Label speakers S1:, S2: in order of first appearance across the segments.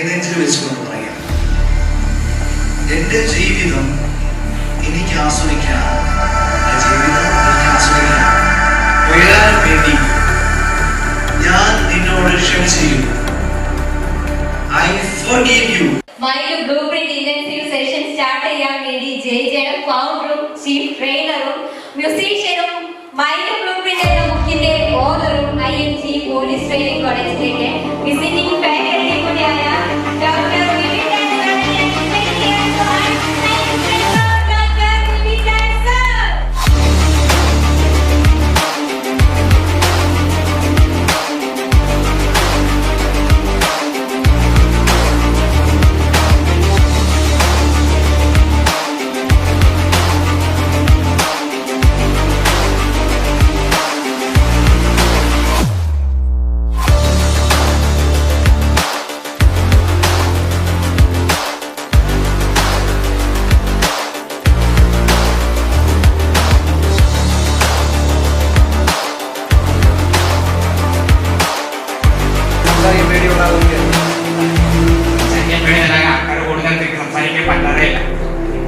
S1: കൈനെഞ്ചിൽ വെച്ചുകൊണ്ട് പറയാം, എൻ്റെ ജീവിതം എനിക്ക് ആസ്വദിക്കാൻ, ജീവിതം എനിക്ക് ആസ്വദിക്കാൻ വരാൻ വേണ്ടി ഞാൻ നിന്നോട് ക്ഷമിച്ചിരിക്കുന്നു. I forgive you.
S2: Mind blueprint intensive session start ചെയ്യാൻ വേണ്ടി ജെയുടെ ഫൗണ്ടറും ചീഫ് ട്രെയിനറും മ്യൂസീഷ്യനും മൈൻഡ് ബ്ലൂപ്രിന്റ് എന്ന ബുക്കിന്റെ ഓതറും IMG പോലീസ് ട്രെയിനിങ് കോളേജിലേക്ക് വിസിറ്റിംഗ് ഫാക്കൽറ്റി കൂടിയായ ഡോക്ടർ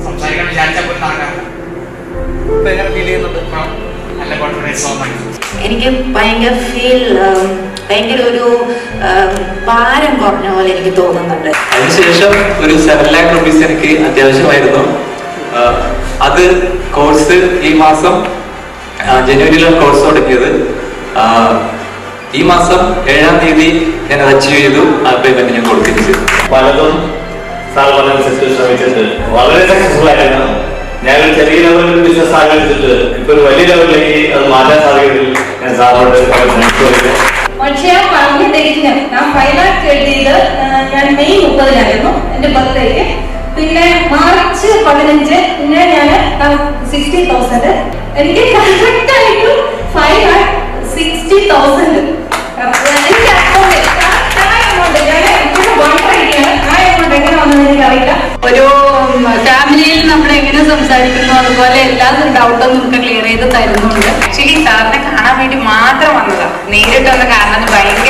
S3: സംസാരിക്കാൻ വിചാരിച്ചപ്പോൾ
S4: എനിക്ക് ഭയങ്കര ഒരു ഭാരം കുറഞ്ഞ പോലെ എനിക്ക് തോന്നുന്നുണ്ട്.
S5: അതിനുശേഷം ഒരു 7 lakh rupees എനിക്ക് അത്യാവശ്യമായിരുന്നു. അത് കോഴ്സ് ഈ മാസം ജനുവരിയിലാണ് കോഴ്സ് തുടങ്ങിയത്. ഈ മാസം 7-ാം തീയതി ഞാൻ അത് അച്ചീവ് ചെയ്തു. ആ പേയ്മെന്റ് ഞാൻ കൊടുക്കുകയും ചെയ്തു.
S6: പലതും സാർ പറഞ്ഞനുസരിച്ച് ശ്രമിച്ചിട്ട് വളരെ സക്സസ്ഫുൾ ആയിരുന്നു. ഞാനൊരു ചെറിയ ലെവലിൽ ബിസിനസ് ആരംഭിച്ചിട്ട് ഇപ്പൊ ഒരു വലിയ ലെവലിലേക്ക് അത് മാറ്റാൻ സാധിക്കും. ഞാൻ സാറിനോട്
S7: പക്ഷേ ആ പറഞ്ഞിട്ടിരിക്കുന്ന ഞാൻ 5 lakh എഴുതിയത് ഞാൻ മെയ് 30-നായിരുന്നു എന്റെ ബർത്ത്ഡേക്ക്. പിന്നെ മാർച്ച് 15 പിന്നെ ഞാൻ 60,000 എനിക്ക് കറക്റ്റ് ആയിട്ട് 5,60,000 എനിക്ക് അക്കൗണ്ട്
S4: ഒരു ഫാമിലിയിൽ നമ്മൾ എങ്ങനെ സംസാരിക്കുന്നു അതുപോലെ എല്ലാ ഡൗട്ടും നമുക്ക് ക്ലിയർ ചെയ്ത് തരുന്നുണ്ട്.
S8: ആക്ച്വലി സാറിനെ കാണാൻ വേണ്ടി മാത്രം വന്നതാണ്, നേരിട്ടൊന്ന് കാണാൻ ഭയങ്കര